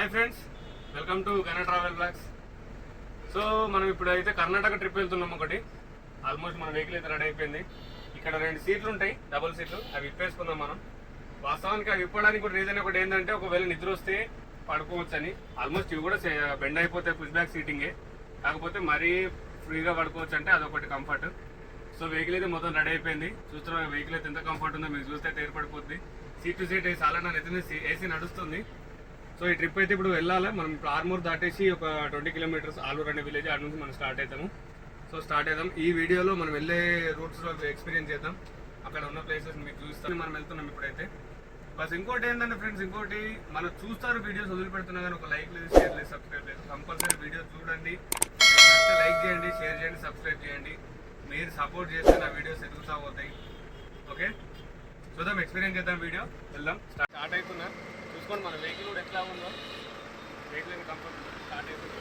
Hi friends, welcome to Gana travel blogs. So మనం ఇప్పుడైతే Karnataka trip వెళ్తున్నాం. ఒకటి ఆల్మోస్ట్ మన వెహికల్ అయితే రెడీ అయిపోయింది. ఇక్కడ 2 సీట్లు ఉంటాయి, డబుల్ సీట్లు. అవి విప్పేసుకుందాం మనం. వాస్తవానికి అవి విప్పడానికి కూడా రీజన్ ఒకటి ఏంటంటే, ఒకవేళ నిద్ర వస్తే పడుకోవచ్చు అని. ఆల్మోస్ట్ ఇవి కూడా బెండ్ అయిపోతాయి, పుష్ బ్యాక్ సీటింగే. కాకపోతే మరీ ఫ్రీగా పడుకోవచ్చు అంటే అదొకటి కంఫర్ట్. సో వెహికల్ అయితే మొత్తం రెడీ అయిపోయింది. చూస్తున్నా వెహికల్ అయితే ఎంత కంఫర్ట్ ఉందో మీకు చూస్తే ఏర్పడిపోద్ది. సీట్ టు సీట్ చాలా ఏసీ నడుస్తుంది. సో ఈ ట్రిప్ అయితే ఇప్పుడు వెళ్ళాలి. మనం ఇప్పుడు ఆర్మూర్ దాటేసి ఒక 20 కిలోమీటర్స్ ఆలూరు అనే విలేజ్, అటు నుంచి మనం స్టార్ట్ అవుతాము. సో స్టార్ట్ అవుతాం. ఈ వీడియోలో మనం వెళ్ళే రూట్స్లో ఎక్స్పీరియన్స్ చేద్దాం, అక్కడ ఉన్న ప్లేసెస్ మీకు చూస్తాను. మనం వెళ్తున్నాం ఇప్పుడైతే. బస్ ఇంకోటి ఏంటంటే ఫ్రెండ్స్, ఇంకోటి మనం చూస్తారు వీడియోస్ వదిలిపెడుతున్నా కానీ ఒక లైక్ లేదు, షేర్ లేదు, సబ్స్క్రైబ్ లేదు. కంపల్సరీ వీడియో చూడండి, లైక్ చేయండి, షేర్ చేయండి, సబ్స్క్రైబ్ చేయండి. మీరు సపోర్ట్ చేస్తే నా వీడియోస్ ఎదుగుతూ పోతాయి. ఓకే, చూద్దాం, ఎక్స్పీరియన్స్ చేద్దాం. వీడియో వెళ్దాం. స్టార్ట్ అవుతున్నా. చూసుకోండి మన వెహికల్ కూడా ఎట్లా ఉందో. వెహికల్ కంఫర్ట్ స్టార్ట్ అవుతుంది.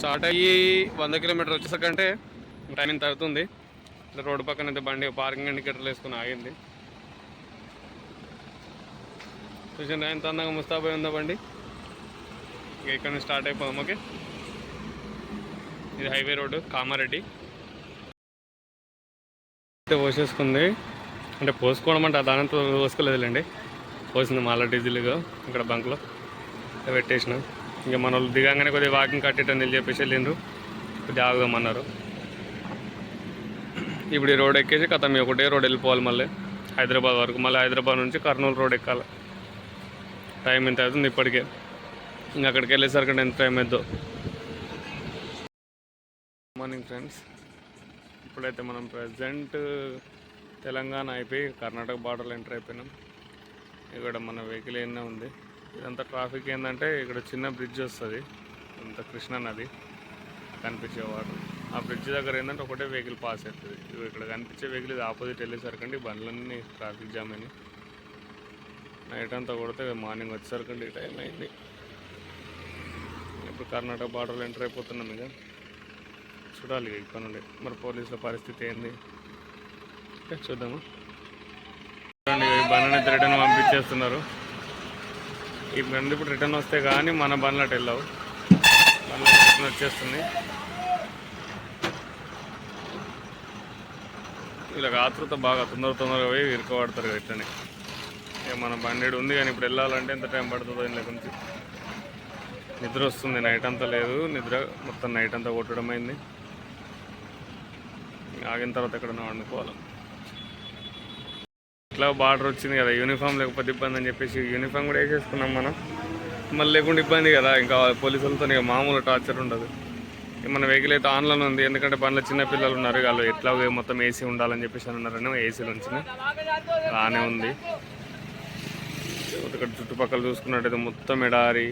స్టార్ట్ అయ్యి 100 కిలోమీటర్ వచ్చేసరికంటే టైం ఇంత అవుతుంది. రోడ్డు పక్కన అయితే బండి పార్కింగ్ ఇండికేటర్లు వేసుకుని ఆగింది. చూసాను ఎంత అందంగా ముస్తాబై ఉందా బండి. ఇంకా ఇక్కడ నుంచి స్టార్ట్ అయిపోదాం. ఓకే, ఇది హైవే రోడ్డు కామారెడ్డి. పోసేసుకుంది అంటే పోసుకోవడం అంటే దానంతో పోసుకోలేదులేండి, పోసింది మళ్ళీ డీజిల్గా ఇక్కడ బంక్లో పెట్టేసిన. ఇంకా మన వాళ్ళు దిగంగానే కొద్దిగా వాకింగ్ కట్టేటని చెప్పేసి వెళ్ళిండ్రు, కొద్దిగా ఆగుదామన్నారు. ఇప్పుడు ఈ రోడ్ ఎక్కేసి కథ ఒకటే రోడ్ వెళ్ళిపోవాలి మళ్ళీ హైదరాబాద్ వరకు. మళ్ళీ హైదరాబాద్ నుంచి కర్నూలు రోడ్ ఎక్కాలి. టైం ఎంత అవుతుంది ఇప్పటికే. ఇంకా అక్కడికి వెళ్ళేసరికి ఎంత టైం అవుతుందో. మార్నింగ్ ఫ్రెండ్స్, ఇప్పుడైతే మనం ప్రజెంట్ తెలంగాణ అయిపోయి కర్ణాటక బార్డర్లో ఎంటర్ అయిపోయినాం. ఇక్కడ మన వెహికల్ ఏమైనా ఉంది. ఇదంతా ట్రాఫిక్ ఏంటంటే ఇక్కడ చిన్న బ్రిడ్జ్ వస్తుంది, అంత కృష్ణా నది కనిపించే వాటర్. ఆ బ్రిడ్జ్ దగ్గర ఏంటంటే ఒకటే వెహికల్ పాస్ అవుతుంది. ఇక్కడ కనిపించే వెహికల్ ఇది ఆపోజిట్ వెళ్ళేసరికండి బండ్లన్నీ ట్రాఫిక్ జామ్ అయినాయి. నైట్ అంతా కొడితే మార్నింగ్ వచ్చేసరికండి ఈ టైం అయింది. ఇప్పుడు కర్ణాటక బార్డర్లో ఎంటర్ అయిపోతున్నాం. ఇక చూడాలి ఇక్కడ నుండి మరి పోలీసుల పరిస్థితి ఏంది చూద్దాము. చూడండి, ఈ బండ్లని రిటర్న్ పంపించేస్తున్నారు. ఈ బండి ఇప్పుడు రిటర్న్ వస్తే కానీ మన బండ్లు అటు వెళ్ళావు. బండ్లు రిటర్న్ వచ్చేస్తుంది. ఇలా ఆతృత బాగా తొందరగా పోయి ఇరుకోబడతారు ఇట్లనే. ఇక మన బండి ఉంది కానీ ఇప్పుడు వెళ్ళాలంటే ఎంత టైం పడుతుందో ఇంట్లో నుంచి. నిద్ర వస్తుంది, నైట్ అంతా లేదు నిద్ర, మొత్తం నైట్ అంతా కొట్టడం అయింది. ఆగిన తర్వాత ఎక్కడన్నా వండుకోవాలి. ఇట్లా బార్డర్ వచ్చింది కదా, యూనిఫామ్ లేకపోతే ఇబ్బంది అని చెప్పేసి యూనిఫామ్ కూడా వేసేసుకున్నాం మనం. మళ్ళీ లేకుండా ఇబ్బంది కదా, ఇంకా పోలీసులతో ఇక మామూలు టార్చర్ ఉండదు. మన వెహికల్ అయితే ఆన్లైన్ ఉంది, ఎందుకంటే బండ్లో చిన్న పిల్లలు ఉన్నారు. వాళ్ళు ఎట్లా మొత్తం ఏసీ ఉండాలని చెప్పేసి అన్నారని ఏసీలో ఉంచిన బాగానే ఉంది. ఇక్కడ చుట్టుపక్కల చూసుకున్నట్టయితే మొత్తం ఎడారి,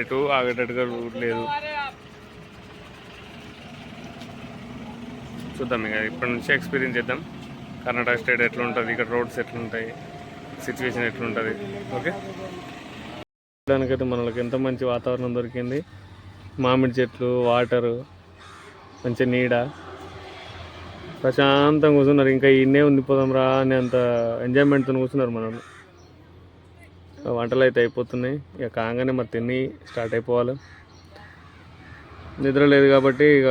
ఇటు ఆగేటట్టుగా రూట్ లేదు. చూద్దాం ఇక ఇప్పటి నుంచి ఎక్స్పీరియన్స్ చేద్దాం. కర్ణాటక స్టేట్ ఎట్లా ఉంటుంది, ఇక్కడ రోడ్స్ ఎట్లుంటాయి, సిచ్యువేషన్ ఎట్లుంటుంది. ఓకే, దానికైతే మనకి ఎంత మంచి వాతావరణం దొరికింది. మామిడి చెట్లు, వాటరు, మంచి నీడ, ప్రశాంతంగా కూర్చున్నారు. ఇంకా ఇన్నే ఉండిపోదాం రా అని అంత ఎంజాయ్మెంట్తో కూర్చున్నారు మనల్ని. వంటలు అయితే అయిపోతున్నాయి. ఇక కాగానే మరి తిని స్టార్ట్ అయిపోవాలి. నిద్ర లేదు కాబట్టి ఇక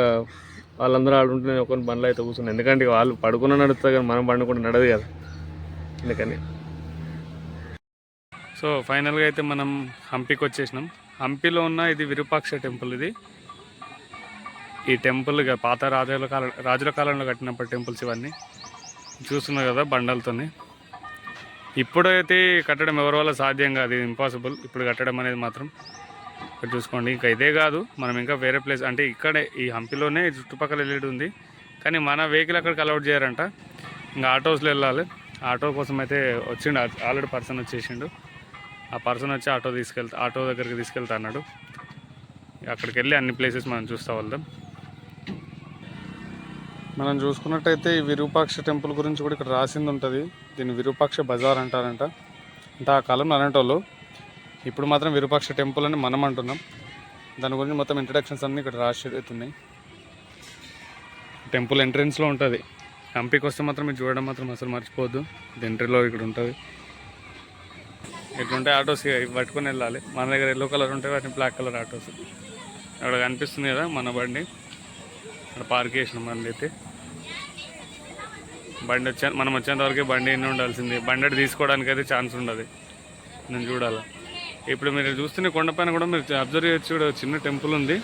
వాళ్ళందరూ ఆడుంటే ఒకరిని బండ్లు అయితే కూర్చున్నాను. ఎందుకంటే వాళ్ళు పడుకున్న నడుస్తుంది కానీ మనం పండుకుంటే నడదు కదా, అందుకని. సో ఫైనల్గా అయితే మనం హంపీకి వచ్చేసినాం. హంపీలో ఉన్న ఇది విరూపాక్ష టెంపుల్. ఇది ఈ టెంపుల్ పాత రాజుల కాలంలో కట్టినప్పుడు టెంపుల్స్ ఇవన్నీ చూస్తున్నారు కదా బండలతోని. ఇప్పుడైతే కట్టడం ఎవరి వల్ల సాధ్యం కాదు, ఇది ఇంపాసిబుల్ ఇప్పుడు కట్టడం అనేది మాత్రం. ఇక్కడ చూసుకోండి, ఇంకా ఇదే కాదు మనం ఇంకా వేరే ప్లేస్ అంటే ఇక్కడే ఈ హంపిలోనే చుట్టుపక్కల వెళ్ళేది ఉంది, కానీ మన వెహికల్ అక్కడికి అలౌట్ చేయరంట. ఇంకా ఆటోస్లో వెళ్ళాలి. ఆటో కోసం అయితే వచ్చిండు, ఆల్రెడీ పర్సన్ వచ్చేసిండు. ఆ పర్సన్ వచ్చి ఆటో దగ్గరికి తీసుకెళ్తా అన్నాడు. అక్కడికి వెళ్ళి అన్ని ప్లేసెస్ మనం చూస్తూ వెళ్దాం. మనం చూసుకున్నట్టయితే ఈ విరూపాక్ష టెంపుల్ గురించి కూడా ఇక్కడ రాసింది ఉంటుంది. దీన్ని విరూపాక్ష బజార్ అంటారంట. అంటే ఆ కాలంలో అనేటోళ్ళు, ఇప్పుడు మాత్రం విరూపాక్ష టెంపుల్ అని మనం అంటున్నాం. దాని గురించి మొత్తం ఇంట్రడక్షన్స్ అన్నీ ఇక్కడ రాసి అవుతున్నాయి. టెంపుల్ ఎంట్రెన్స్లో ఉంటుంది. హంపికి వస్తే మాత్రం మీరు చూడడం మాత్రం అసలు మర్చిపోవద్దు. ఎంట్రీలో ఇక్కడ ఉంటుంది. ఇట్లుంటే ఆటోస్ పట్టుకొని వెళ్ళాలి. మన దగ్గర ఎల్లో కలర్ ఉంటాయి, వాటిని బ్లాక్ కలర్ ఆటోస్. అక్కడ కనిపిస్తుంది కదా మన బండి, అక్కడ పార్క్ చేసిన బండి అయితే. మనం వచ్చేంత వరకే బండి ఎన్ని ఉండాల్సింది. బండి తీసుకోవడానికి అయితే ఛాన్స్ ఉండదు, నేను చూడాలి. ఇప్పుడు మీరు చూస్తున్న కొండపైన కూడా మీరు అబ్జర్వ్ చేయొచ్చు, కూడా చిన్న టెంపుల్ ఉంది.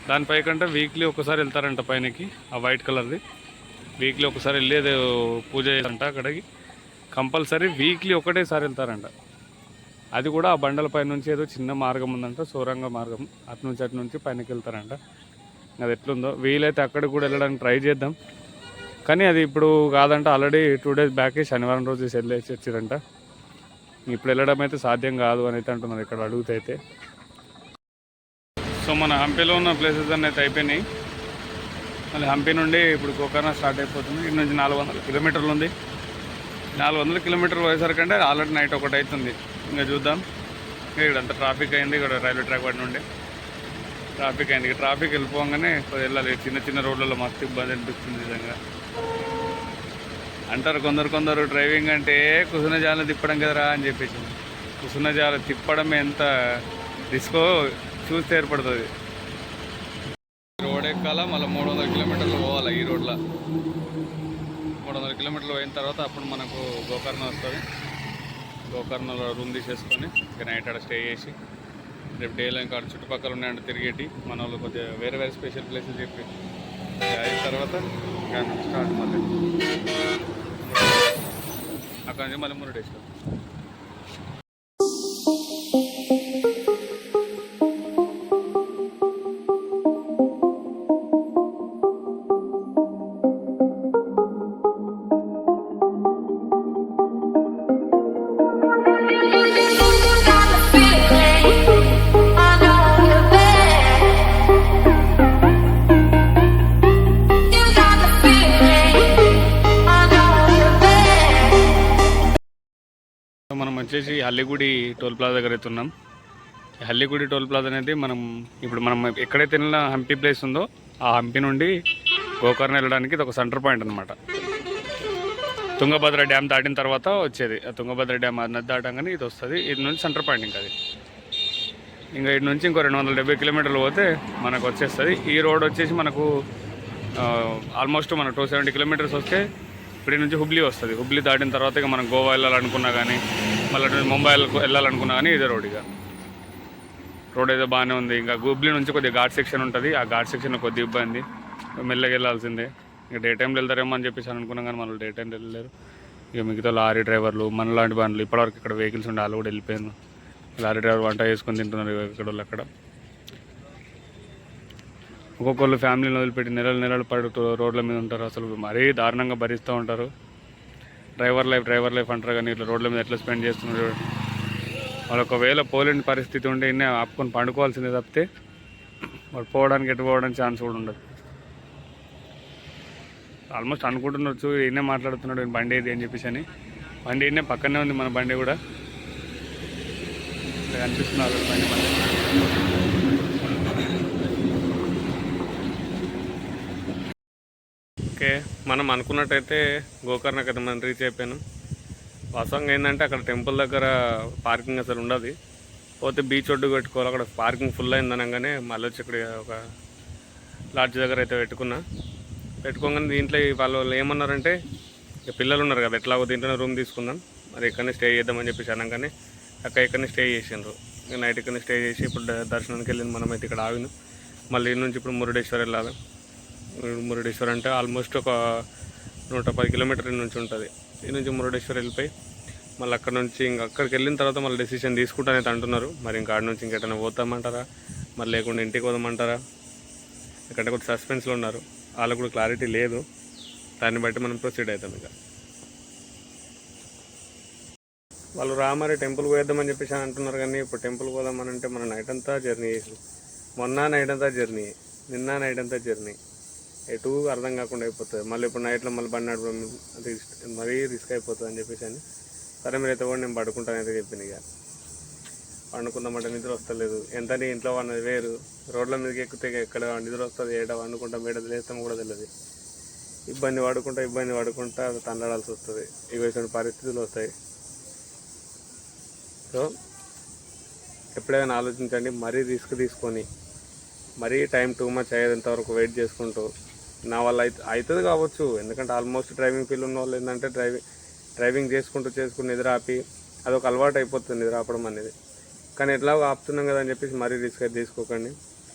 దానిపై కంటే వీక్లీ ఒకసారి వెళ్తారంట పైనకి, ఆ వైట్ కలర్ది. వీక్లీ ఒకసారి వెళ్ళేది పూజ చేయాలంట అక్కడికి. కంపల్సరీ వీక్లీ ఒకటేసారి వెళ్తారంట. అది కూడా ఆ బండలపై నుంచి ఏదో చిన్న మార్గం ఉందంట, సోరంగ మార్గం. అటు నుంచి పైనకి వెళ్తారంట. అది ఎట్లుందో వీలైతే అక్కడికి కూడా వెళ్ళడానికి ట్రై చేద్దాం. కానీ అది ఇప్పుడు కాదంట, ఆల్రెడీ 2 days బ్యాకే శనివారం రోజు వెళ్ళేసి వచ్చారంట. ఇప్పుడు వెళ్ళడం అయితే సాధ్యం కాదు అని అయితే అంటున్నారు ఇక్కడ అడుగుతైతే. సో మన హంపీలో ఉన్న ప్లేసెస్ అన్నీ అయితే అయిపోయినాయి. మళ్ళీ హంపీ నుండి ఇప్పుడు గోకర్ణ స్టార్ట్ అయిపోతుంది. ఇక్కడ నుంచి 400 కిలోమీటర్లు ఉంది. 400 కిలోమీటర్లు పోయేసరికంటే ఆల్రెడీ నైట్ 1 అవుతుంది. ఇంకా చూద్దాం. ఇక్కడంతా ట్రాఫిక్ అయింది, ఇక్కడ రైల్వే ట్రాక్ వాటి నుండి ట్రాఫిక్ అయింది. ఇక్కడ ట్రాఫిక్ వెళ్ళిపోగానే వెళ్ళాలి. చిన్న రోడ్లలో మస్తు ఇబ్బంది అనిపిస్తుంది నిజంగా. అంటారు కొందరు డ్రైవింగ్ అంటే కుసున జాల తిప్పడం కదరా అని చెప్పేసి. కుసున జాల తిప్పడం ఎంత రిస్కో చూస్తే ఏర్పడుతుంది. రోడ్ ఎక్కాల, మళ్ళీ 300 కిలోమీటర్లు పోవాలి ఈ రోడ్లో. 300 కిలోమీటర్లు పోయిన తర్వాత అప్పుడు మనకు గోకర్ణ వస్తుంది. గోకర్ణలో రూమ్ తీసేసుకొని ఇక నైట్ ఆడ స్టే చేసి రేపు డేలో ఇంకా చుట్టుపక్కల ఉన్నాయంటే తిరిగేటి మన వాళ్ళు కొద్దిగా వేరే స్పెషల్ ప్లేసెస్ చెప్పి అయిన తర్వాత స్టార్ట్ మళ్ళీ అక్కడ నుంచి మళ్ళీ 3 days. మనం వచ్చేసి హల్లిగుడి టోల్ ప్లాజా దగ్గర అయితే ఉన్నాం. హల్లిగుడి టోల్ ప్లాజా అనేది మనం ఎక్కడైతే వెళ్ళిన హంపి ప్లేస్ ఉందో ఆ హంపి నుండి గోకర్ణ వెళ్ళడానికి ఇది ఒక సెంటర్ పాయింట్ అనమాట. తుంగభద్ర డ్యామ్ దాటిన తర్వాత వచ్చేది. ఆ తుంగభద్ర డ్యామ్ నది దాటంగానే ఇది వస్తుంది. ఇది నుంచి సెంటర్ పాయింట్ ఇంకా అది. ఇంకా ఇటు నుంచి ఇంకో 270 కిలోమీటర్లు పోతే మనకు వచ్చేస్తుంది. ఈ రోడ్ వచ్చేసి మనకు ఆల్మోస్ట్ మన 270 కిలోమీటర్స్ వస్తే ఇప్పటి నుంచి హుబ్లీ వస్తుంది. హుబ్లీ దాటిన తర్వాత ఇక మనం గోవా వెళ్ళాలనుకున్నా కానీ మళ్ళీ ముంబై వెళ్ళాలనుకున్నా కానీ ఇదే రోడ్. ఇక రోడ్ అయితే బాగానే ఉంది. ఇంకా హుబ్లీ నుంచి కొద్దిగా ఘాట్ సెక్షన్ ఉంటుంది. ఆ ఘాట్ సెక్షన్ కొద్దిగా ఇబ్బంది, మెల్లగా వెళ్ళాల్సిందే. ఇక డే టైంలో వెళ్తారేమో అని చెప్పేసి అనుకున్నాం, కానీ మనం డే టైంలో వెళ్ళలేరు. ఇక మిగతా లారీ డ్రైవర్లు మనలాంటి బండ్లు ఇప్పటివరకు ఇక్కడ వెహికల్స్ ఉండే వాళ్ళు కూడా వెళ్ళిపోయారు. లారీ డ్రైవర్ వంట చేసుకొని తింటున్నారు ఇక్కడ వాళ్ళు అక్కడ. ఒక్కొక్కళ్ళు ఫ్యామిలీని వదిలిపెట్టి నెలలు పడుతూ రోడ్ల మీద ఉంటారు. అసలు మరీ దారుణంగా భరిస్తూ ఉంటారు. డ్రైవర్ లైఫ్ అంటారు, కానీ ఇట్లా రోడ్ల మీద ఎట్లా స్పెండ్ చేస్తున్నారు. వాళ్ళు ఒకవేళ పోలేని పరిస్థితి ఉంటే ఇన్నే ఆపుకొని పండుకోవాల్సిందే తప్పితే వాడు పోవడానికి ఎటు పోవడానికి ఛాన్స్ కూడా ఉండదు. ఆల్మోస్ట్ అనుకుంటున్నచ్చు ఈయనే మాట్లాడుతున్నాడు బండి ఏది అని చెప్పేసి అని. బండి ఈయనే పక్కనే ఉంది మన బండి కూడా కనిపిస్తున్నారు. బండి ఓకే, మనం అనుకున్నట్టయితే గోకర్ణకి అయితే మనం రీచ్ అయిపోయాను. వాస్తవంగా ఏంటంటే అక్కడ టెంపుల్ దగ్గర పార్కింగ్ అసలు ఉండదు. పోతే బీచ్ ఒడ్డు పెట్టుకోవాలి. అక్కడ పార్కింగ్ ఫుల్ అయింది అనగానే మళ్ళీ వచ్చి ఇక్కడ ఒక లాడ్జ్ దగ్గర అయితే పెట్టుకోగానే దీంట్లో వాళ్ళు ఏమన్నారంటే ఇక పిల్లలు ఉన్నారు కదా, ఎట్లాగో దీంట్లోనే రూమ్ తీసుకుందాం, మరి ఇక్కడనే స్టే చేద్దామని చెప్పేసి అనగానే అక్కడ ఇక్కడనే స్టే చేసిండ్రు. నైట్ ఇక్కడనే స్టే చేసి ఇప్పుడు దర్శనానికి వెళ్ళింది. మనమైతే ఇక్కడ ఆగినాం. మళ్ళీ ఈ నుంచి ఇప్పుడు మురుడేశ్వర్ వెళ్ళాలి. మురుడేశ్వర్ అంటే ఆల్మోస్ట్ ఒక 110 కిలోమీటర్ల నుంచి ఉంటుంది. ఈ నుంచి మురుడేశ్వర్ వెళ్ళిపోయి మళ్ళీ అక్కడ నుంచి ఇంకా అక్కడికి వెళ్ళిన తర్వాత మళ్ళీ డెసిషన్ తీసుకుంటానైతే అంటున్నారు. మరి ఇంకా ఆడ నుంచి ఇంకెటైనా పోతామంటారా, మరి లేకుండా ఇంటికి పోదామంటారా, ఎక్కడ కూడా సస్పెన్స్లో ఉన్నారు. వాళ్ళకు కూడా క్లారిటీ లేదు. దాన్ని బట్టి మనం ప్రొసీడ్ అవుతాం. ఇక వాళ్ళు రామారి టెంపుల్ పోయేద్దామని చెప్పేసి అంటున్నారు. కానీ ఇప్పుడు టెంపుల్ పోదామని అంటే మన నైట్ అంతా జర్నీ చేసి, మొన్న నైట్ అంతా జర్నీ, నిన్న నైట్ అంతా జర్నీ, ఎటు అర్థం కాకుండా అయిపోతుంది. మళ్ళీ ఇప్పుడు నైట్లో మళ్ళీ బండి నడపడం మరీ రిస్క్ అయిపోతుంది అని చెప్పేసి అని, సరే మీరైతే కూడా నేను పడుకుంటానైతే చెప్పింది. ఇక వండుకుందామంటే నిద్ర వస్తలేదు. ఎంత నీ ఇంట్లో అన్నది వేరు, రోడ్ల మీదకి ఎక్కితే ఎక్కడ నిద్ర వస్తుంది, ఏడ వండుకుంటాం, ఏడ లేస్తాం కూడా తెలియదు. ఇబ్బంది పడుకుంటా తండాడాల్సి వస్తుంది. ఇటువంటి పరిస్థితులు వస్తాయి. సో ఎప్పుడైనా ఆలోచించండి. మరీ రిస్క్ తీసుకొని మరీ టైం టూ మచ్ అయ్యేంత వరకు వెయిట్ చేసుకుంటూ, నా వల్ల అవుతుంది కావచ్చు. ఎందుకంటే ఆల్మోస్ట్ డ్రైవింగ్ ఫీల్డ్ ఉన్న వాళ్ళు ఏంటంటే డ్రైవింగ్ చేసుకుంటూ నిద్ర ఆపి అదొక అలవాటు అయిపోతుంది నిద్ర ఆపడం అనేది. కానీ ఎట్లా ఆపుతున్నాం కదా అని చెప్పేసి మరీ రిస్క్ అయితే తీసుకోకండి.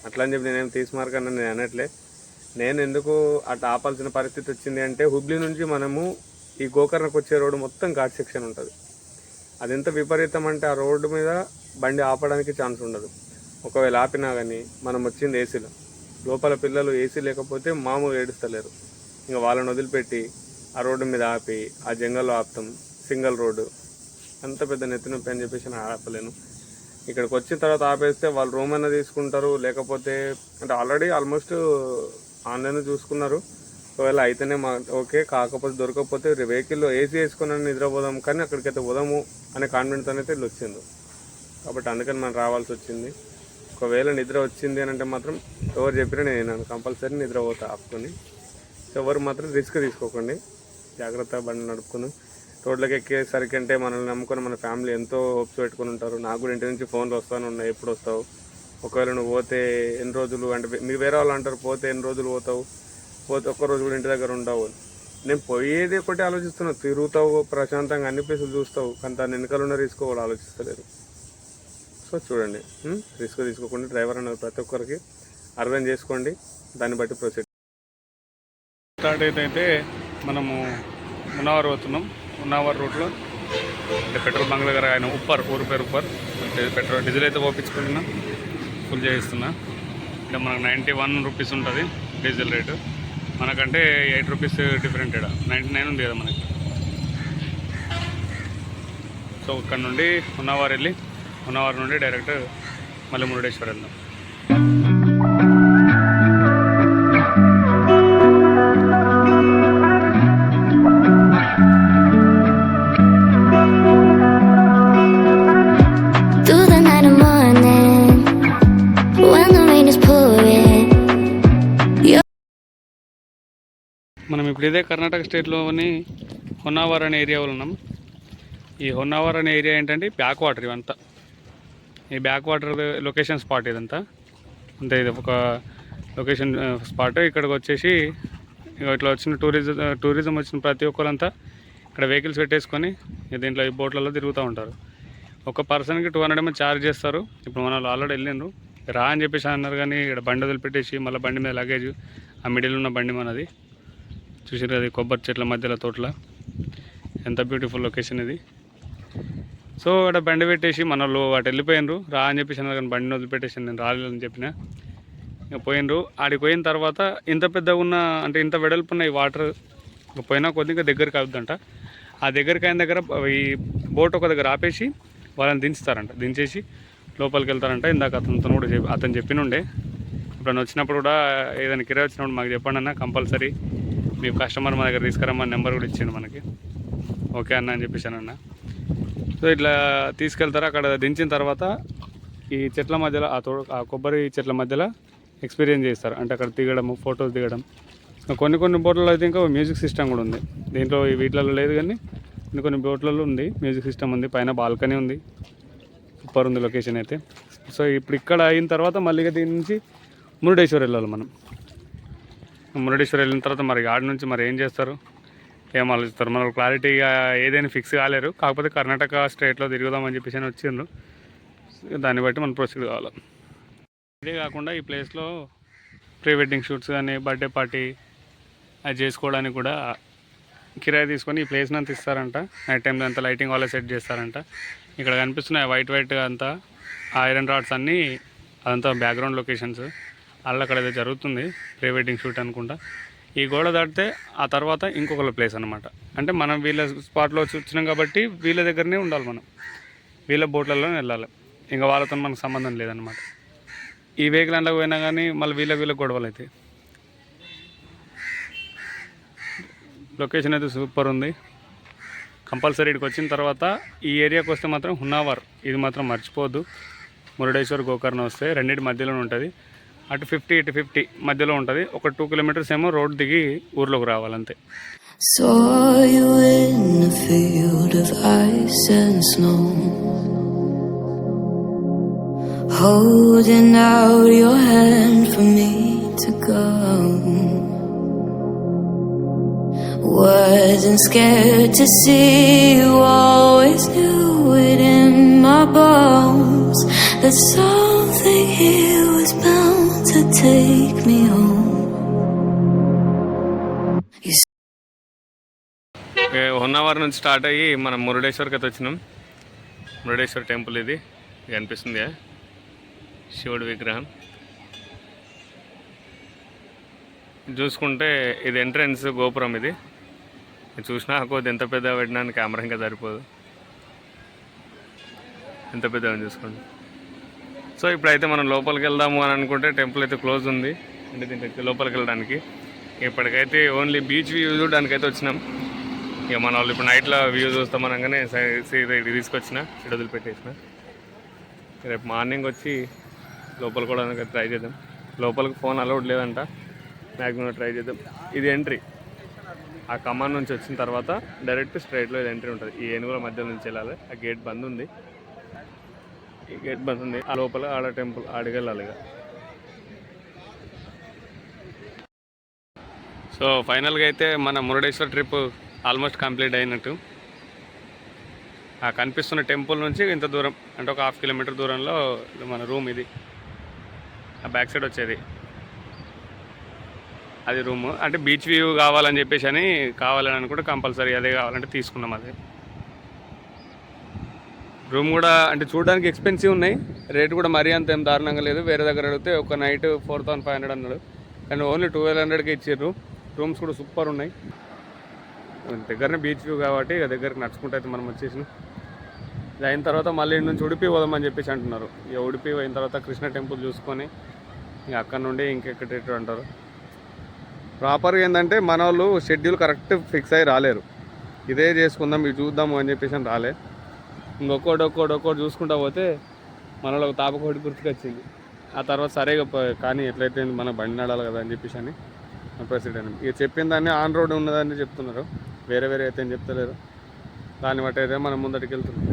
అట్లా అని చెప్పి నేనేం తీసుమార్కన్నా నేను అనట్లే. నేను ఎందుకు అట్లా ఆపాల్సిన పరిస్థితి వచ్చింది అంటే, హుబ్లీ నుంచి మనము ఈ గోకర్ణకు వచ్చే రోడ్డు మొత్తం ఘాట్ సెక్షన్ ఉంటుంది. అది ఎంత విపరీతం అంటే ఆ రోడ్డు మీద బండి ఆపడానికి ఛాన్స్ ఉండదు. ఒకవేళ ఆపినా కానీ మనం వచ్చింది ఏసీలో, లోపల పిల్లలు ఏసీ లేకపోతే మామూలు ఏడుస్తలేరు. ఇంకా వాళ్ళని వదిలిపెట్టి ఆ రోడ్డు మీద ఆపి ఆ జంగల్లో ఆపుతాం. సింగిల్ రోడ్డు అంత పెద్ద నెత్తి నొప్పి అని చెప్పేసి నేను ఆపలేను. ఇక్కడికి వచ్చిన తర్వాత ఆపేస్తే వాళ్ళు రూమ్ అయినా తీసుకుంటారు, లేకపోతే అంటే ఆల్రెడీ ఆల్మోస్ట్ ఆన్లైన్ చూసుకున్నారు. ఒకవేళ అయితేనే ఓకే, కాకపోతే దొరకకపోతే వెహికల్లో ఏసీ వేసుకుని నిద్రపోదాం, కానీ అక్కడికైతే పోదాము అనే కాన్ఫిడెన్స్ అనేది వీళ్ళు వచ్చింది. కాబట్టి అందుకని మనం రావాల్సి వచ్చింది. ఒకవేళ నిద్ర వచ్చింది అని అంటే మాత్రం ఎవరు చెప్పినా నేను కంపల్సరీ నిద్ర పోతా ఆపుకొని. సో ఎవరు మాత్రం రిస్క్ తీసుకోకండి, జాగ్రత్త బండి నడుపుకుని. రోడ్లకి ఎక్కేసరికి అంటే మనల్ని నమ్ముకొని మన ఫ్యామిలీ ఎంతో హోప్స్ పెట్టుకుని ఉంటారు. నాకు కూడా ఇంటి నుంచి ఫోన్లు వస్తాను ఉన్నాయి, ఎప్పుడు వస్తావు, ఒకవేళ నువ్వు పోతే ఎన్ని రోజులు, అంటే మీకు వేరే వాళ్ళు అంటారు పోతే ఎన్ని రోజులు పోతావు, పోతే ఒక్కరోజు కూడా ఇంటి దగ్గర ఉండవు. నేను పోయేది ఒకటి ఆలోచిస్తున్నా, తిరుగుతావు ప్రశాంతంగా అన్ని ప్లేసులు చూస్తావు, కానీ దాని వెనకాల ఉన్న రిస్క్ వాళ్ళు ఆలోచిస్తలేరు. సో చూడండి, రిస్క్ తీసుకోకుండా డ్రైవర్ అనేది ప్రతి ఒక్కరికి అర్థం చేసుకోండి, దాన్ని బట్టి ప్రొసీడ్. స్టార్ట్ అయితే మనము మున్నావర్ పోతున్నాం. మున్నావర్ రూట్లో అంటే పెట్రోల్ బంక్ దగ్గర ఆయన ఊరు పేరు ఉప్పర్ పెట్రోల్ డీజిల్ అయితే పోపించుకుంటున్నా, ఫుల్ చేయిస్తున్నా. అంటే మనకు 91 రూపీస్ ఉంటుంది డీజిల్ రేటు, మనకంటే 8 రూపీస్ డిఫరెంట్. ఇక్కడ 99 ఉంది కదా మనకి. సో ఇక్కడ నుండి మున్నావర్ వెళ్ళి మున్నావర్ నుండి డైరెక్ట్ మళ్ళీ మురుడేశ్వర్ వెళ్దాం. మనం ఇప్పుడు ఇదే కర్ణాటక స్టేట్లోని హొన్నావర్ అనే ఏరియాలో ఉన్నాం. ఈ హొన్నావర్ అనే ఏరియా ఏంటంటే బ్యాక్ వాటర్, ఇవంతా ఈ బ్యాక్ వాటర్ లొకేషన్ స్పాట్ ఇదంతా. అంటే ఇది ఒక లొకేషన్ స్పాట్. ఇక్కడికి వచ్చేసి ఇట్లా వచ్చిన టూరిజం వచ్చిన ప్రతి ఒక్కరంతా ఇక్కడ వెహికల్స్ పెట్టేసుకొని దీంట్లో ఈ బోట్లలో తిరుగుతూ ఉంటారు. ఒక పర్సన్కి 200 ఛార్జ్ చేస్తారు. ఇప్పుడు మన వాళ్ళు ఆల్రెడీ వెళ్ళిండ్రు, రా అని చెప్పేసి అన్నారు. కానీ ఇక్కడ బండి వదిలిపెట్టేసి మళ్ళీ బండి మీద లగేజ్, ఆ మిడిల్ ఉన్న బండి మనది. చూసారు అది కొబ్బరి చెట్ల మధ్యలో తోటల, ఎంత బ్యూటిఫుల్ లొకేషన్ ఇది. సో అక్కడ బండి పెట్టేసి మన వాళ్ళు అటు వెళ్ళిపోయినరు, రా అని చెప్పేసి అన్నారు. కానీ బండిని వదిలిపెట్టేసి నేను రాలేదని చెప్పిన. ఇక పోయినరు. ఆడికి పోయిన తర్వాత ఇంత పెద్దగా ఉన్న, అంటే ఇంత వెడల్పు ఉన్న ఈ వాటర్ పోయినా కొద్దిగా దగ్గరికి అవుద్దంట. ఆ దగ్గరికి అయిన దగ్గర ఈ బోట్ ఒక దగ్గర ఆపేసి వాళ్ళని దించుతారంట. దించేసి లోపలికి వెళ్తారంట. ఇందాక అతనితో కూడా అతను చెప్పినుండే, ఇప్పుడు వచ్చినప్పుడు కూడా ఏదైనా కిరాయి వచ్చినప్పుడు మాకు చెప్పండి అన్న, కంపల్సరీ మీ కస్టమర్ మా దగ్గర తీసుకురమ్మని నెంబర్ కూడా ఇచ్చిండు మనకి. ఓకే అన్న అని చెప్పేసాను అన్న. సో ఇట్లా తీసుకెళ్తారు. అక్కడ దించిన తర్వాత ఈ చెట్ల మధ్యలో ఆ కొబ్బరి చెట్ల మధ్యలో ఎక్స్పీరియన్స్ చేస్తారు. అంటే అక్కడ దిగడము, ఫొటోస్ దిగడం. కొన్ని బోట్లలో అయితే ఇంకా మ్యూజిక్ సిస్టమ్ కూడా ఉంది. దీంట్లో వీటిలలో లేదు, కానీ కొన్ని బోట్లలో ఉంది, మ్యూజిక్ సిస్టమ్ ఉంది, పైన బాల్కనీ ఉంది. సూపర్ ఉంది లొకేషన్ అయితే. సో ఇప్పుడు ఇక్కడ అయిన తర్వాత మళ్ళీ దీని నుంచి మురుడేశ్వర్ వెళ్ళాలి మనం. మురుడేశ్వర్ వెళ్ళిన తర్వాత మరి ఆడ నుంచి మరి ఏం చేస్తారు, ఏం ఆలోచిస్తారు, మనకు క్లారిటీగా ఏదైనా ఫిక్స్ కాలేరు. కాకపోతే కర్ణాటక స్టేట్లో తిరుగుదామని చెప్పేసి వచ్చిండ్రు. దాన్ని బట్టి మనం ప్రొసీడ్ కావాలి. ఇదే కాకుండా ఈ ప్లేస్లో ప్రీ వెడ్డింగ్ షూట్స్ కానీ బర్త్డే పార్టీ అది చేసుకోవడానికి కూడా కిరాయి తీసుకొని ఈ ప్లేస్ని అంతా ఇస్తారంట. నైట్ టైంలో అంతా లైటింగ్ వాళ్ళే సెట్ చేస్తారంట. ఇక్కడ కనిపిస్తున్నాయి వైట్ అంతా ఐరన్ రాడ్స్ అన్నీ, అదంతా బ్యాక్గ్రౌండ్ లొకేషన్స్. అక్కడ ఏదో జరుగుతుంది ప్రీ వెడ్డింగ్ షూట్ అనుకుంటా. ఈ గోడ దాటితే ఆ తర్వాత ఇంకొక ప్లేస్ అనమాట. అంటే మనం వీళ్ళ స్పాట్లో వచ్చినాం కాబట్టి వీళ్ళ దగ్గరనే ఉండాలి, మనం వీళ్ళ బోట్లలో వెళ్ళాలి. ఇంకా వాళ్ళతో మనకు సంబంధం లేదనమాట. ఈ వెహికల్ అండ్లకు పోయినా కానీ మళ్ళీ వీళ్ళ గొడవలు అవుతాయి. లొకేషన్ అయితే సూపర్ ఉంది. కంపల్సరీ ఇక్కడికి వచ్చిన తర్వాత ఈ ఏరియాకి వస్తే మాత్రం హున్నావర్ ఇది మాత్రం మర్చిపోవద్దు. మురుడేశ్వర్ గోకర్ణ వస్తే రెండింటి మధ్యలోనే ఉంటుంది. అటు 50 ఇటు 50 మధ్యలో ఉంటుంది. ఒక 2 కిలోమీటర్స్ ఏమో రోడ్ దిగి ఊర్లోకి రావాలంతే. Saw you in a field of ice and snow, holding out your hand for me to go. Wasn't scared to see you, always knew it in my bones that something here was bound to take me home. Honnavar నుంచి start అయ్యి మనం మురుడేశ్వర్కి అయితే వచ్చినాం. Murudeshwar temple ఇది కనిపిస్తుంది, శివుడి విగ్రహం. చూసుకుంటే ఇది ఎంట్రన్స్ గోపురం. ఇది చూసినా కొద్ది ఎంత పెద్ద పెట్టినా కెమెరా ఇంకా సరిపోదు, ఎంత పెద్దగా చూసుకోండి. సో ఇప్పుడైతే మనం లోపలికి వెళ్దాము అని అనుకుంటే టెంపుల్ అయితే క్లోజ్ ఉంది. అంటే దీంట్లో లోపలికి వెళ్ళడానికి ఇప్పటికైతే ఓన్లీ బీచ్ వ్యూ చూడడానికి అయితే వచ్చినాం. ఇక మన వాళ్ళు ఇప్పుడు నైట్లో వ్యూ చూస్తాం అనగానే ఇది తీసుకొచ్చిన ఇటు వదిలిపెట్టేసిన. రేపు మార్నింగ్ వచ్చి లోపలికి కూడా ట్రై చేద్దాం. లోపలికి ఫోన్ అలౌడ్ లేదంట, మ్యాక్సిమం ట్రై చేద్దాం. ఇది ఎంట్రీ. ఆ కమాన్ నుంచి వచ్చిన తర్వాత డైరెక్ట్ స్ట్రైట్లో ఇది ఎంట్రీ ఉంటుంది. ఈ ఏనుగుల మధ్య నుంచి వెళ్ళాలి. ఆ గేట్ బంద్ ఉంది, ఈ గేట్ బంద్ ఉంది. ఆ లోపల ఆడ టెంపుల్ ఆడికి వెళ్ళాలి ఇక. సో ఫైనల్గా అయితే మన మురుడేశ్వర్ ట్రిప్ ఆల్మోస్ట్ కంప్లీట్ అయినట్టు. ఆ కనిపిస్తున్న టెంపుల్ నుంచి ఇంత దూరం అంటే ఒక 1/2 కిలోమీటర్ దూరంలో మన రూమ్. ఇది ఆ బ్యాక్ సైడ్ వచ్చేది అది రూమ్. అంటే బీచ్ వ్యూ కావాలని చెప్పేసి కావాలని అనుకుంటే కంపల్సరీ అదే కావాలంటే తీసుకున్నాం. అదే రూమ్ కూడా అంటే చూడడానికి ఎక్స్పెన్సివ్ ఉన్నాయి, రేట్ కూడా మరీ అంత ఏం దారుణంగా లేదు. వేరే దగ్గర అడిగితే ఒక నైట్ 4500 అన్నాడు, కానీ ఓన్లీ 1200కి ఇచ్చారు. రూమ్స్ కూడా సూపర్ ఉన్నాయి. దగ్గరనే బీచ్ వ్యూ కాబట్టి ఇక దగ్గరికి నడుచుకుంటూ అయితే మనం వచ్చేసినాం. ఇది అయిన తర్వాత మళ్ళీ నుంచి ఉడిపి పోదామని చెప్పేసి అంటున్నారు. ఇక ఉడిపి అయిన తర్వాత కృష్ణ టెంపుల్ చూసుకొని ఇక అక్కడ నుండి ఇంకెక్కడెట్టు అంటారు. ప్రాపర్గా ఏంటంటే మన వాళ్ళు షెడ్యూల్ కరెక్ట్ ఫిక్స్ అయ్యి రాలేరు. ఇదే చేసుకుందాం ఇది చూద్దాము అని చెప్పేసి రాలే. ఇంకొకటి చూసుకుంటా పోతే మనలో ఒక తాపకోటి గుర్తుకొచ్చింది. ఆ తర్వాత సరేగా కానీ ఎట్లయితే మన బండి నడాలి కదా అని చెప్పేసి ప్రెసిడెంట్ ఇక చెప్పిన దాన్ని ఆన్ రోడ్ ఉన్నదని చెప్తున్నారు, వేరే అయితే ఏం చెప్తలేరు. దాన్ని బట్టి అయితే మనం ముందటికి వెళ్తున్నాం.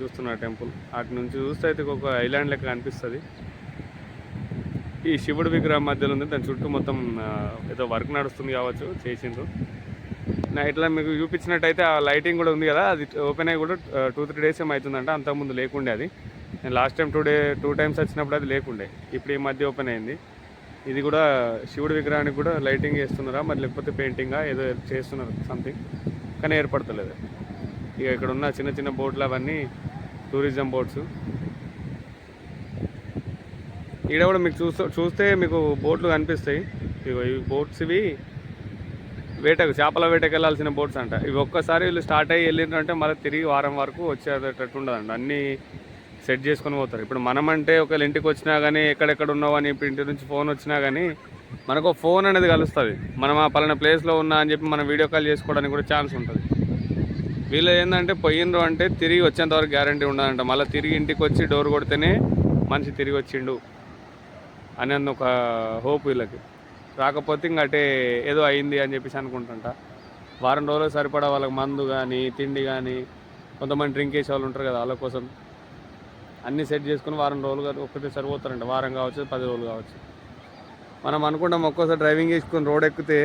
చూస్తున్నా టెంపుల్ అటు నుంచి చూస్తే అయితే ఒక ఐలాండ్ లెక్క కనిపిస్తుంది. ఈ శివుడి విగ్రహం మధ్యలో ఉంది, దాని చుట్టూ మొత్తం ఏదో వర్క్ నడుస్తుంది కావచ్చు, చేసిండ్రు. నైట్లో మీకు చూపించినట్టయితే ఆ లైటింగ్ కూడా ఉంది కదా, అది ఓపెన్ అయ్యి కూడా 2-3 డేస్ ఏమో అవుతుందంట. అంతకుముందు లేకుండే అది. నేను లాస్ట్ టైం 2 టైమ్స్ వచ్చినప్పుడు అది లేకుండే, ఇప్పుడు ఈ మధ్య ఓపెన్ అయింది. ఇది కూడా శివుడి విగ్రహానికి కూడా లైటింగ్ చేస్తున్నారా మరి లేకపోతే పెయింటింగా ఏదో చేస్తున్నారు సంథింగ్, కానీ ఏర్పడతలేదు. ఇక ఇక్కడ ఉన్న చిన్న బోట్లు అవన్నీ టూరిజం బోట్స్. ఇక్కడ కూడా మీకు చూస్తే మీకు బోట్లు కనిపిస్తాయి. ఇవి బోట్స్ ఇవి చేపల వేటకు వెళ్ళాల్సిన బోట్స్ అంట. ఇవి ఒక్కసారి వీళ్ళు స్టార్ట్ అయ్యి వెళ్ళిందంటే మళ్ళీ తిరిగి వారం వరకు వచ్చేటట్టు ఉండదండి. అన్నీ సెట్ చేసుకొని పోతారు. ఇప్పుడు మనం అంటే ఒకవేళ ఇంటికి వచ్చినా కానీ ఎక్కడెక్కడ ఉన్నావు అని ఇప్పుడు ఇంటి నుంచి ఫోన్ వచ్చినా కానీ మనకు ఫోన్ అనేది కలుస్తుంది. మనం ఆ పలానా ప్లేస్లో ఉన్నా అని చెప్పి మనం వీడియో కాల్ చేసుకోవడానికి కూడా ఛాన్స్ ఉంటుంది. వీళ్ళు ఏంటంటే పోయిండ్రు అంటే తిరిగి వచ్చేంతవరకు గ్యారంటీ ఉండదంట. మళ్ళీ తిరిగి ఇంటికి వచ్చి డోర్ కొడితేనే మనిషి తిరిగి వచ్చిండు అనేది ఒక హోప్ వీళ్ళకి. రాకపోతే ఇంకటే ఏదో అయింది అని చెప్పేసి అనుకుంటుంట. వారం రోజులు సరిపడా వాళ్ళకి మందు కానీ తిండి కానీ, కొంతమంది డ్రింక్ వేసే వాళ్ళు ఉంటారు కదా, వాళ్ళ కోసం అన్నీ సెట్ చేసుకుని వారం రోజులు ఒక్కటే సరిపోతారంట. వారం కావచ్చు, 10 రోజులు కావచ్చు. మనం అనుకుంటాం ఒక్కోసారి డ్రైవింగ్ చేసుకుని రోడ్ ఎక్కితే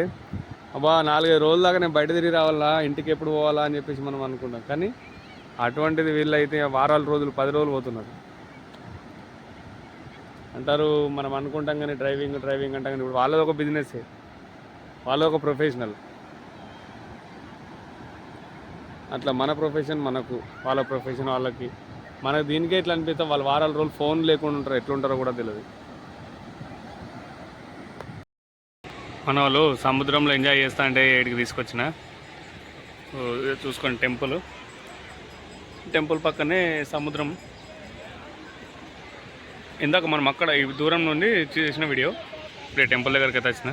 అబ్బా 4-5 రోజుల దాకా నేను బయట తిరిగి రావాలా, ఇంటికి ఎప్పుడు పోవాలా అని చెప్పేసి మనం అనుకుంటాం. కానీ అటువంటిది వీళ్ళైతే వారాల రోజులు 10 రోజులు పోతున్నారు. అంటారు మనం అనుకుంటాం కానీ డ్రైవింగ్ అంటాం కానీ ఇప్పుడు వాళ్ళది ఒక బిజినెస్, వాళ్ళది ఒక ప్రొఫెషనల్. అట్లా మన ప్రొఫెషన్ మనకు, వాళ్ళ ప్రొఫెషన్ వాళ్ళకి. మనకు దీనికే ఇట్లా అనిపిస్తే వాళ్ళు వారాల రోజులు ఫోన్ లేకుండా ఉంటారు, ఎట్లుంటారో కూడా తెలియదు. మన వాళ్ళు సముద్రంలో ఎంజాయ్ చేస్తా అంటే ఏడికి తీసుకొచ్చిన చూసుకోండి. టెంపుల్ పక్కనే సముద్రం. ఇందాక మనం అక్కడ ఈ దూరం నుండి చేసిన వీడియో, ఇప్పుడు టెంపుల్ దగ్గరికి అయితే వచ్చిన.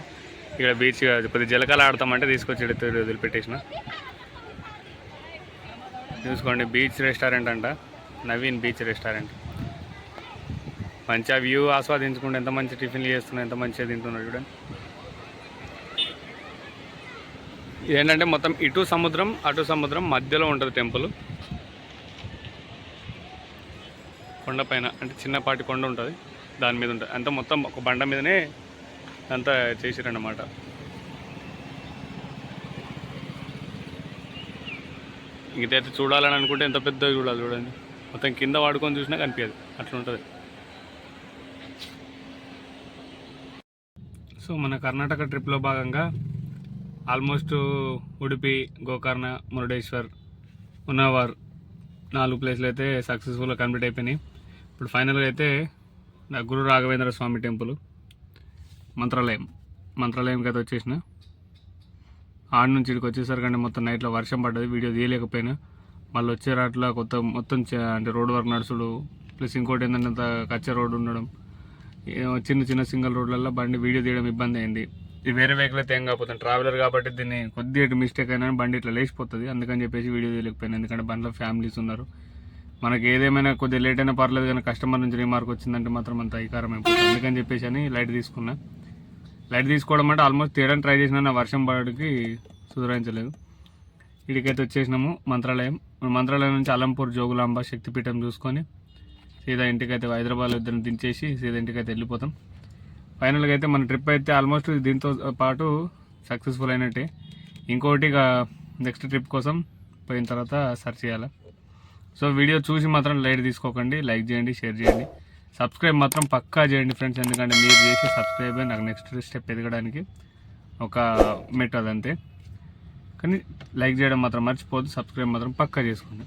ఇక్కడ బీచ్ కొద్దిగా జలకాలు ఆడతామంటే తీసుకొచ్చి వదిలిపెట్టేసిన. చూసుకోండి, బీచ్ రెస్టారెంట్ అంట, నవీన్ బీచ్ రెస్టారెంట్. మంచిగా వ్యూ ఆస్వాదించుకుంటే ఎంత మంచి టిఫిన్లు చేస్తున్నా, ఎంత మంచిగా తింటున్నారు చూడండి. ఏంటంటే మొత్తం ఇటు సముద్రం అటు సముద్రం మధ్యలో ఉంటుంది టెంపుల్. కొండ పైన అంటే చిన్నపాటి కొండ ఉంటుంది, దాని మీద ఉంటుంది. అంతా మొత్తం ఒక బండ మీదనే అంతా చేసిరన్నమాట. ఇంకైతే చూడాలని అనుకుంటే ఎంత పెద్దగా చూడాలి చూడండి. మొత్తం కింద వాడుకొని చూసినా కనిపించదు, అట్లా ఉంటుంది. సో మన కర్ణాటక ట్రిప్లో భాగంగా ఆల్మోస్ట్ ఉడిపి, గోకర్ణ, మురుడేశ్వర్, ఉన్నవార్ 4 ప్లేస్లు అయితే సక్సెస్ఫుల్గా కంప్లీట్ అయిపోయినాయి. ఇప్పుడు ఫైనల్గా అయితే గురు రాఘవేంద్ర స్వామి టెంపుల్, మంత్రాలయంకి అయితే వచ్చేసిన. ఆడ నుంచి ఇక్కడికి వచ్చేసరికంటే మొత్తం నైట్లో వర్షం పడ్డది, వీడియో తీయలేకపోయినా. మళ్ళీ వచ్చే రాట్లా మొత్తం అంటే రోడ్ వర్క్ నడుచుడు, ప్లస్ ఇంకోటి ఏంటంటే కచ్చా రోడ్డు ఉండడం, చిన్న సింగిల్ రోడ్లలో బండి వీడియో తీయడం ఇబ్బంది అయింది. ఇది వేరే వెహికల్ అయితే ఏం కాకపోతుంది, ట్రావెలర్ కాబట్టి దీన్ని కొద్దిగా మిస్టేక్ అయినా బండి ఇట్లా లేచిపోతుంది. అందుకని చెప్పేసి వీడియో తీయలేకపోయినా, ఎందుకంటే బండిలో ఫ్యామిలీస్ ఉన్నారు. మనకి ఏదేమైనా కొద్దిగా లేట్ అయినా పర్లేదు, కానీ కస్టమర్ నుంచి రిమార్క్ వచ్చిందంటే మాత్రం అంత ఐకారం అయిపోతుంది. అందుకని చెప్పేసి అని లైట్ తీసుకున్నా. లైట్ తీసుకోవడం అంటే ఆల్మోస్ట్ తీయడానికి ట్రై చేసినా, నా వర్షం పడడానికి సుధరించలేదు. ఇక్కడికైతే వచ్చేసినాము మంత్రాలయం నుంచి అలంపూర్ జోగులాంబ శక్తిపీఠం చూసుకొని సీదా ఇంటికైతే హైదరాబాద్లో ఇద్దరిని దించేసి సీదా ఇంటికైతే వెళ్ళిపోతాం. ఫైనల్గా అయితే మన ట్రిప్ అయితే ఆల్మోస్ట్ దీంతో పాటు సక్సెస్ఫుల్ అయినట్టే. ఇంకోటి నెక్స్ట్ ట్రిప్ కోసం పోయిన తర్వాత సర్చ్ చేయాలి. సో వీడియో చూసి మాత్రం లైట్ తీసుకోకండి, లైక్ చేయండి, షేర్ చేయండి, సబ్స్క్రైబ్ మాత్రం పక్కా చేయండి ఫ్రెండ్స్. ఎందుకంటే మీరు చేసే సబ్స్క్రైబ్ నాకు నెక్స్ట్ స్టెప్ ఎదగడానికి ఒక మెట్ అదంతే. కానీ లైక్ చేయడం మాత్రం మర్చిపోద్దు, సబ్స్క్రైబ్ మాత్రం పక్కా చేసుకోండి.